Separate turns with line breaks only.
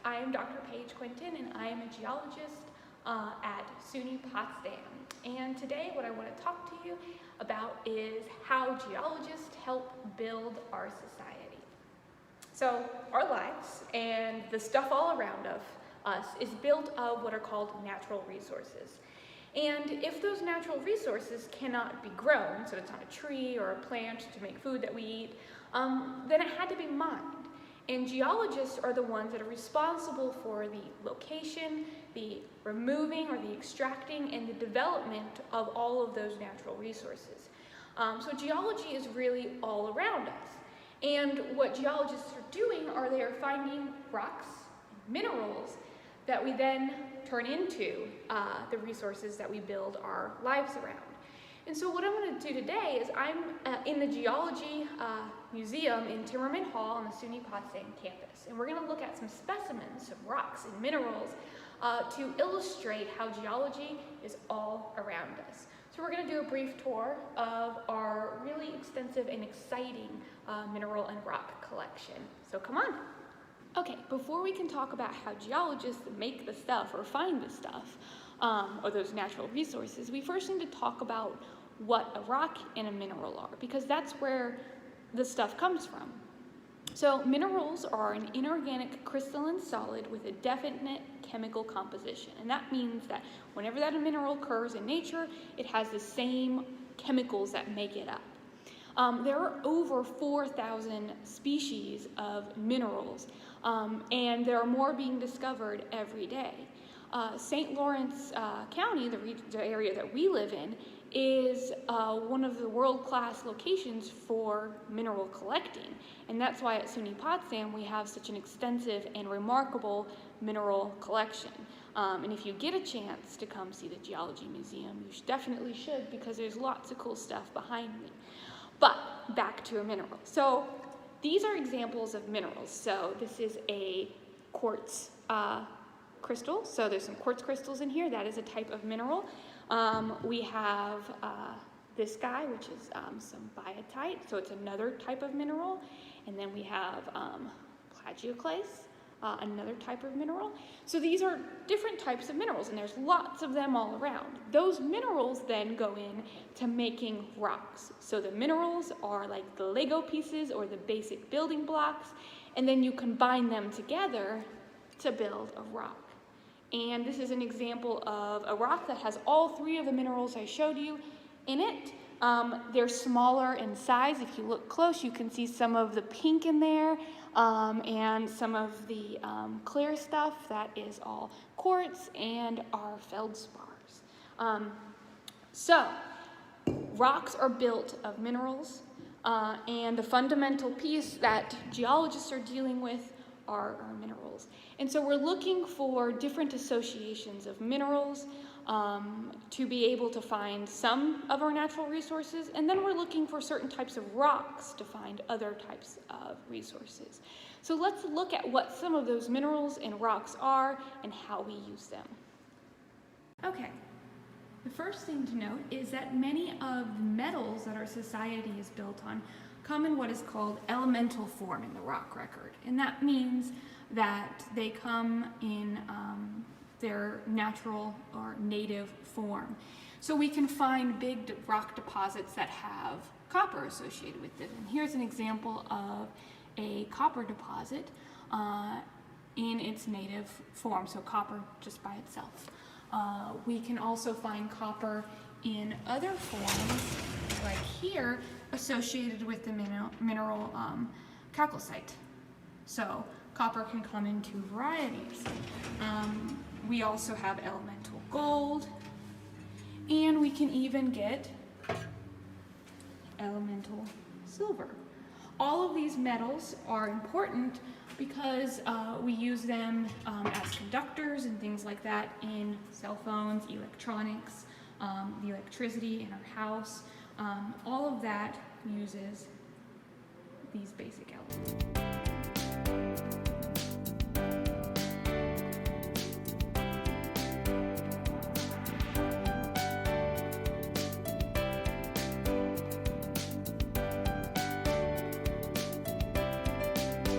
I am Dr. Paige Quinton, and I am a geologist at SUNY Potsdam. And today what I want to talk to you about is how geologists help build our society. So our lives and the stuff all around of us is built of what are called natural resources. And if those natural resources cannot be grown, so it's not a tree or a plant to make food that we eat, then it had to be mined. And geologists are the ones that are responsible for the location, the removing or the extracting, and the development of all of those natural resources. So geology is really all around us. And what geologists are doing are they are finding rocks, minerals, that we then turn into the resources that we build our lives around. And so what I'm going to do today is I'm in the Geology Museum in Timmerman Hall on the SUNY Potsdam campus. And we're going to look at some specimens of rocks and minerals to illustrate how geology is all around us. So we're going to do a brief tour of our really extensive and exciting mineral and rock collection. So come on. Okay, before we can talk about how geologists make the stuff or find the stuff, or those natural resources, we first need to talk about what a rock and a mineral are, because that's where the stuff comes from. So minerals are an inorganic crystalline solid with a definite chemical composition, and that means that whenever that mineral occurs in nature, it has the same chemicals that make it up. There are over 4,000 species of minerals, and there are more being discovered every day. St. Lawrence County, the area that we live in, is one of the world-class locations for mineral collecting, and that's why at SUNY Potsdam we have such an extensive and remarkable mineral collection. And if you get a chance to come see the Geology Museum, you definitely should, because there's lots of cool stuff behind me. But back to a mineral. So these are examples of minerals. So this is a quartz crystal. So there's some quartz crystals in here. That is a type of mineral. We have this guy, which is some biotite. So it's another type of mineral. And then we have plagioclase, another type of mineral. So these are different types of minerals, and there's lots of them all around. Those minerals then go in to making rocks. So the minerals are like the Lego pieces or the basic building blocks, and then you combine them together to build a rock. And this is an example of a rock that has all three of the minerals I showed you in it. They're smaller in size. If you look close, you can see some of the pink in there, and some of the clear stuff. That is all quartz and our feldspars. So rocks are built of minerals, and the fundamental piece that geologists are dealing with are our minerals. And so we're looking for different associations of minerals to be able to find some of our natural resources, and then we're looking for certain types of rocks to find other types of resources. So let's look at what some of those minerals and rocks are and how we use them. Okay, the first thing to note is that many of the metals that our society is built on come in what is called elemental form in the rock record, and that means that they come in their natural or native form. So we can find big rock deposits that have copper associated with it. And here's an example of a copper deposit in its native form, so copper just by itself. We can also find copper in other forms, like here, associated with the mineral chalcocite. So copper can come in two varieties. We also have elemental gold, and we can even get elemental silver. All of these metals are important because we use them as conductors and things like that in cell phones, electronics, the electricity in our house. All of that uses these basic elements.